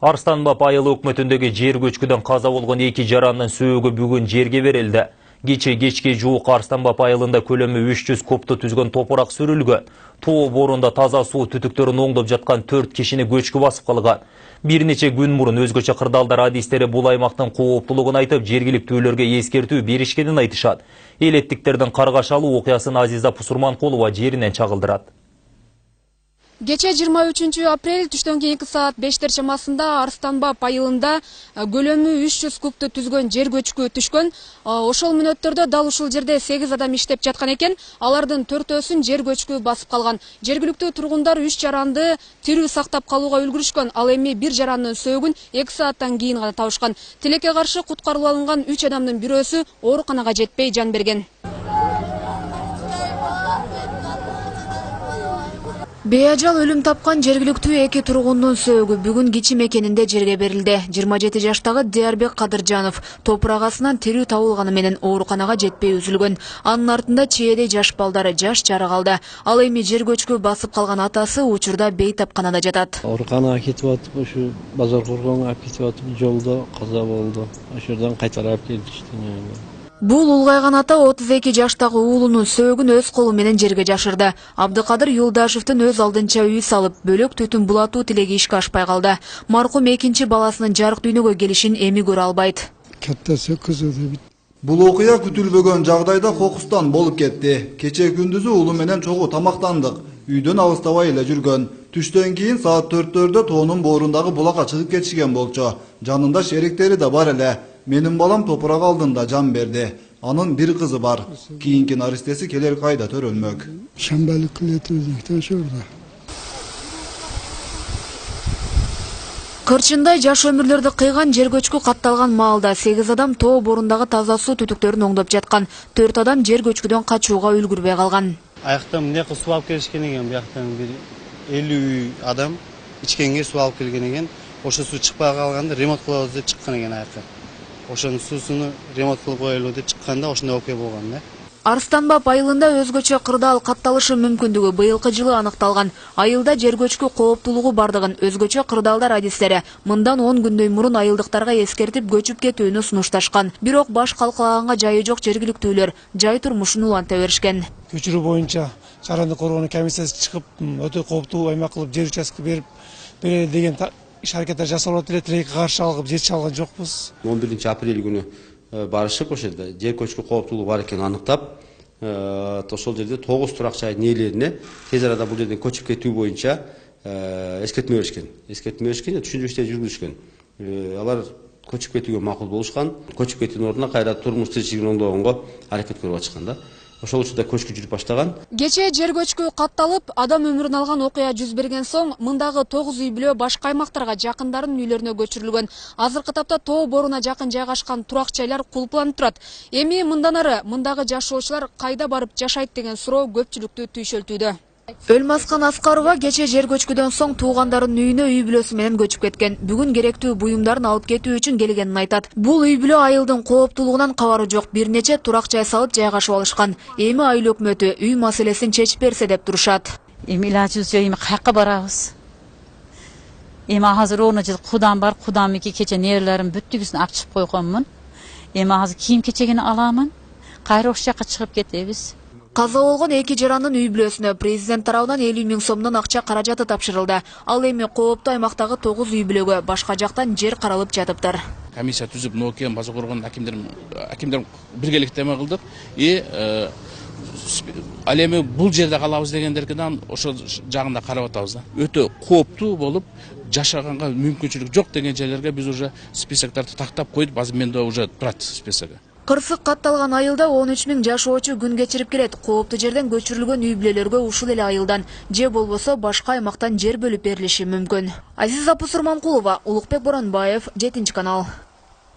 Арстанбап айылы өкмөтүндөгү жер көчкүдөн каза болгон 2 жарандын сөөгү бүгүн жерге берилди. Кечке жуук Арстанбап айылында көлөмү 300 кубту түзгөн топурак сүрүлгөн. Тоо борунда таза суу түтүктөрүн оңдоп жаткан 4 кишини көчкү басып калган. Бир нече күн мурун өзгөчө кырдаалдар адистери бул аймактын кооптуулугун айтып, жергиликтүүлөргө эскертүү беришкенин айтышат. Элеттиктердин каргашалуу окуясын Азиза Пусурманкулова жеринен чагылдырат. Кече 23 апрель түштөн кийин 2 саат 5 чамасында Арстанбап айылында көлөмү 300 кубту түзгөн жер көчкү түшкөн. Ошол мүнөттөрдө дал ушул жерде 8 адам иштеп жаткан экен. Алардын 4-өсүн жер көчкү басып калган. Жергиликтүү тургундар 3 жаранды тирүү сактап калууга үлгүрүшкөн. Ал эми 1 жарандын сөөгүн 2 сааттан кийин гана табышкан. Тилекке каршы куткарылып алынган 3 адамдын бирөөсү ооруканага жетпей жан берген. Беажал өлүм тапкан жергиликтүү 2 тургундун сөөгү бүгүн кичи мекенинде жерге берилди. 27 жаштагы Диярбек Кадыржанов топурак астынан тирүү табылганы менен ооруканага жетпей үзүлгөн. Анын артында чээдей жаш балдары жаш жары калды. Ал эми жер көчкү басып калган атасы учурда бейтапканада жатат. Ооруканага кетип атып, ушу Базар Коргонго алып кетип атып, жолдо каза болду. Ошордон кайтарып келишти. Бул улгайган ата 32 жаштагы уулунун сөөгүн өз колу менен жерге жашырды. Абдыкадыр Юлдашевдин өз алдынча үй салып, бөлөк түтүн булатуу тилеги ишке ашпай калды. Маркум экинчи баласынын жарык дүйнөгө келишин эми көрө албайт. Бул окуя күтүлбөгөн жагдайда кокустан болуп кетти. Кече күндүзү уулу менен чогуу тамактандык. Үйдөн алыстабай эле жүргөн. Түштөн кийин саат 4-төрдө тоонун боорундагы булакка чыгып кетишкен болчу. Жанында шериктери да бар эле. Менин балам топурак алдында жан берди. Анын бир кызы бар. Кийинки наристеси келер айда төрөлмөк. Шамбалык кылетибизден шурда. Кырчындай жаш өмүрлөрдү кыйган жер көчкү катталган маалда 8 адам тоо борундагы таза суу түтүктөрүн оңдоп жаткан. 4 адам жер көчкүдөн качууга үлгүрбөй калган. Аяктан мындай кылып суу алып келишкен экен. Бияктан бир 50 адам ичкенге суу алып келген экен. Ошо суу чыкпай калганда ремонт кылабыз деп чыккан экен аякка. Ошонун суусуну ремонт кылып коелу деп чыкканда ошондой окуя болгон да. Арстанбап айылында өзгөчө кырдаал катталышы мүмкүндүгү быйылкы жылы аныкталган. Айылда жер көчкү кооптуулугу бардыгын өзгөчө кырдаалдар адистери мындан 10 күндөй мурун айылдыктарга эскертип көчүп кетүүнү сунушташкан. Бирок баш калкалаганга жайы жок жергиликтүүлөр жай турмушун уланта беришкен. Көчүрүү боюнча Жаранды коргонуу комиссиясы чыгып, өтө кооптуу аймак кылып жер участке берип деген иш аракеттер жасалып эле, тилекке каршы алып жер чалган жокпуз. 11 апрель күнү барышып ошол жерде жер көчкү кооптуулугу бар экенин аныктап, ошол жерде 9 турак жай ээлерине тез арада бул жерден көчүп кетүү боюнча эскертме беришкен. Түшүндүрүштөр жүргүзүшкөн. Алар көчүп кетүүгө макул болушкан. Көчүп кетүүнүн ордуна кайра турмуш тиричилигин оңдогонго аракет көрүп атышкан да. Ошол учурда көчкү жүрүп баштаган. Кече жер көчкү катталып, адам өмүрүн алган окуя жүз берген соң, мындагы 9 үй бүлө башка аймактарга жакындарынын үйлөрүнө көчүрүлгөн. Азыркы тапта тоо боруна жакын жайгашкан турак жайлар кулпланып турат. Эми мындан ары мындагы жашоочулар кайда барып жашайт деген суроо көпчүлүктү түйшөлтүүдө. Өлмаскан Аскарова кече жер көчкүдөн соң туугандарынын үйүнө үй бүлөсү менен көчүп кеткен. Бүгүн керектүү буюмдарын алып кетүү үчүн келгенин айтат. Бул үй бүлө айылдын кооптуулугунан кабары жок. Бир нече турак жай салып жайгашып алышкан. Эми айыл өкмөтү үй маселесин чечип берсе деп турушат. Эми илажыбыз жок, эми каяка барабыз? Эми азыр оны жыл кудан бар, кудамики кече нерелерим бүттүгүсүн алып чыгып койгонмун. Эми азыр кийим кечегини аламын. Кайра ошол жака чыгып кетебиз. Каза болгон 2 жарандын үй бүлөсүнө президент тарабынан 50 000 сомдон акча каражаты тапшырылды. Ал эми кооптуу аймактагы 9 үй бүлөгө башка жактан жер каралып жатыптыр. Комиссия түзүп, Нокен, Базар Коргон акимдер биргеликтеме кылдык. Ал эми бул жерде калабыз дегендерден ошол жагында карап атабыз да. Өтө кооптуу болуп, жашаганга мүмкүнчүлүк жок деген жерлерге биз уже списоктарды тактап коюп, азыр менде уже турат списогу. Кырсык катталган айылда 13 000 жашоочу күн кечирип келет. Кооптуу жерден көчүрүлгөн үй бүлөлөргө ушул эле айылдан же болбосо башка аймактан жер бөлүп берилиши мүмкүн. Азиза Пусурманкулова, Улукбек Боронбаев, 7 канал.